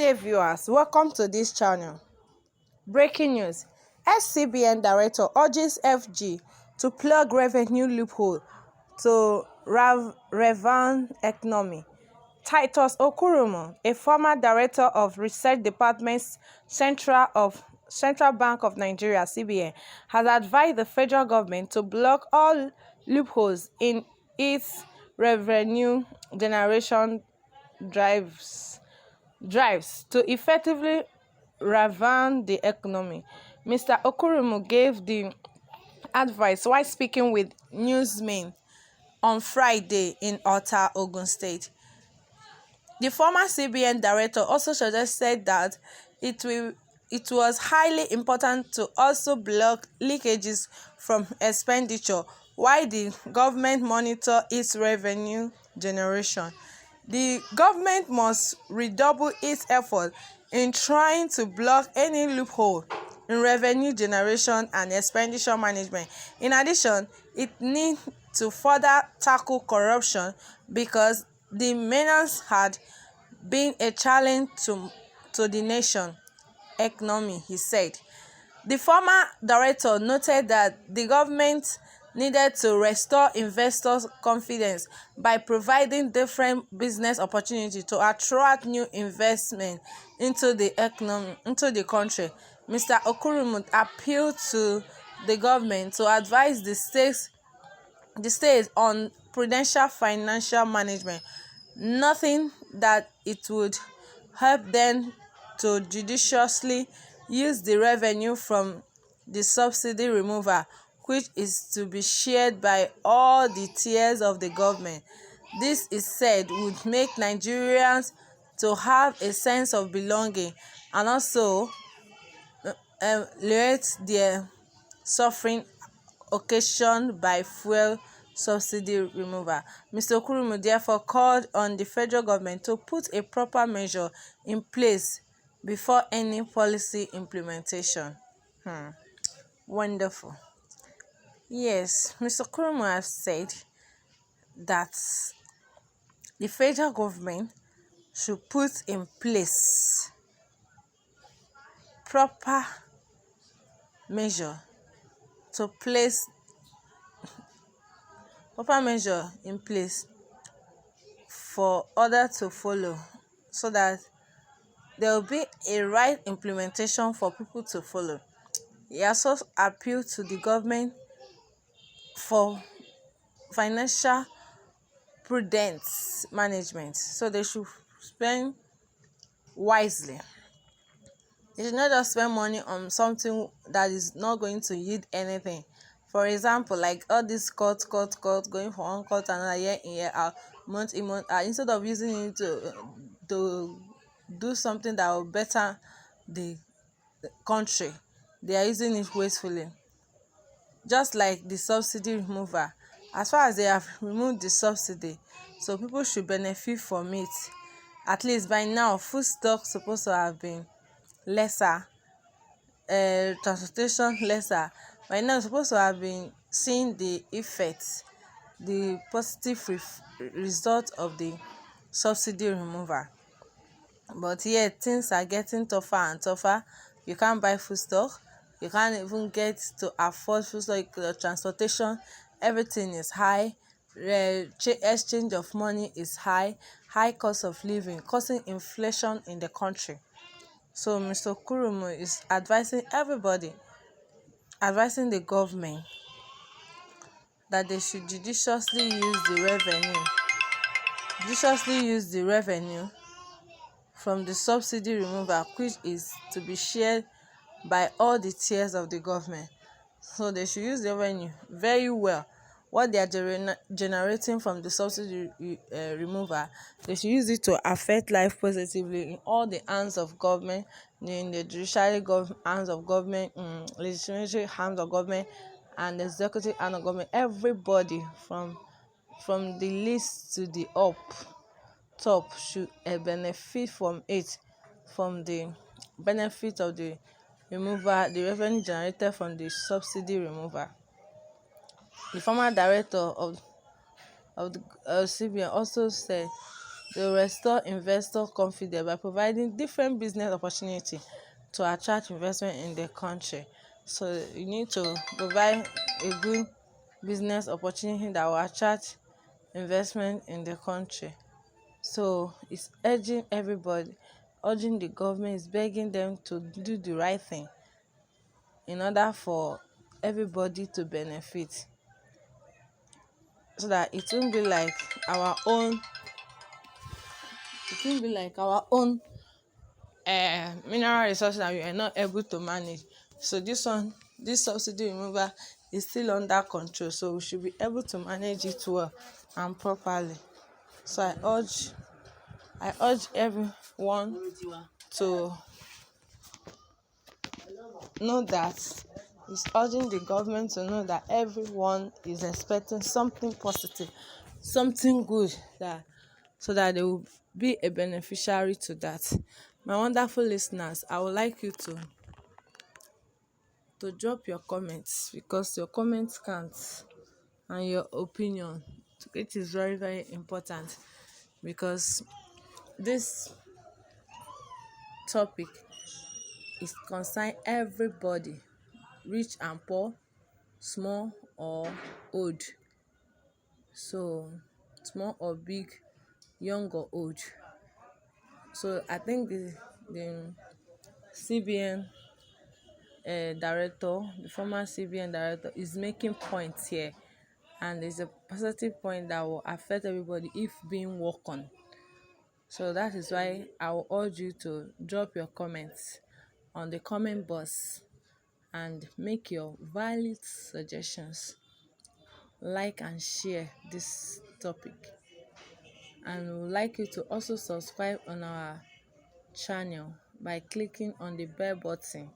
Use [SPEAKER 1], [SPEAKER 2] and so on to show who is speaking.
[SPEAKER 1] day, viewers. Welcome to this channel. Breaking news: SCBN director urges FG to plug revenue loophole to revamp economy. Titus Okurumo, a former director of Research Department's Central Bank of Nigeria (CBN), has advised the federal government to block all loopholes in its revenue generation drives to effectively revamp the economy. Mr. Okurumo gave the advice while speaking with newsmen on Friday in Ota, Ogun State. The former CBN director also suggested that it was highly important to also block leakages from expenditure while the government monitor its revenue generation. The government must redouble its effort in trying to block any loophole in revenue generation and expenditure management. In addition, it needs to further tackle corruption because the menace had been a challenge to the nation economy, he said. The former director noted that the government needed to restore investors' confidence by providing different business opportunities to attract new investment into the country. Mr. Okurumo appealed to the government to advise the states on prudential financial management, noting that it would help them to judiciously use the revenue from the subsidy removal, which is to be shared by all the tiers of the government. This is said would make Nigerians to have a sense of belonging and also alleviate their suffering occasioned by fuel subsidy removal. Mr. Okurumo therefore called on the federal government to put a proper measure in place before any policy implementation. Wonderful. Yes, Mr. Okurumo has said that the federal government should put in place proper measure in place for order to follow, so that there will be a right implementation for people to follow. He also appealed to the government for financial prudence management, so they should spend wisely. They should not just spend money on something that is not going to yield anything. For example, like all this cut, going from one cut another, year in year out, month in month out, instead of using it to do something that will better the country, they are using it wastefully. Just like the subsidy removal, as far as they have removed the subsidy, so people should benefit from it. At least by now, food stock supposed to have been lesser, transportation lesser. By now, supposed to have been seeing the effects, the positive result of the subsidy removal. But yet, things are getting tougher and tougher. You can't buy food stock. You can't even get to afford food stock. Transportation, everything is high. Exchange of money is high. High cost of living, causing inflation in the country. So Mr. Okurumo is advising the government that they should judiciously use the revenue from the subsidy removal, which is to be shared by all the tiers of the government. So they should use the revenue very well. What they are generating from the subsidy removal, they should use it to affect life positively in all the hands of government, in the judiciary hands of government, legislative hands of government, and the executive hand of government. Everybody from the least to the top should benefit from it, from the benefit of the removal, the revenue generated from the subsidy removal. The former director of the CBN also said to restore investor confidence by providing different business opportunity to attract investment in the country. So you need to provide a good business opportunity that will attract investment in the country. So it's urging everybody, urging the government, is begging them to do the right thing in order for everybody to benefit, so that it won't be like our own mineral resources that we are not able to manage. So this subsidy removal is still under control, so we should be able to manage it well and properly. So I urge everyone to know that, it's urging the government to know that everyone is expecting something positive, something good, that so that they will be a beneficiary to that. My wonderful listeners, I would like you to drop your comments, because your comments count, and your opinion, it is very, very important, because this topic is concern everybody, rich and poor, small or old, so small or big, young or old. So I think the CBN director, the former CBN director, is making points here, and it's a positive point that will affect everybody if being worked on. So that is why I will urge you to drop your comments on the comment box and make your valid suggestions. Like and share this topic, and we would like you to also subscribe on our channel by clicking on the bell button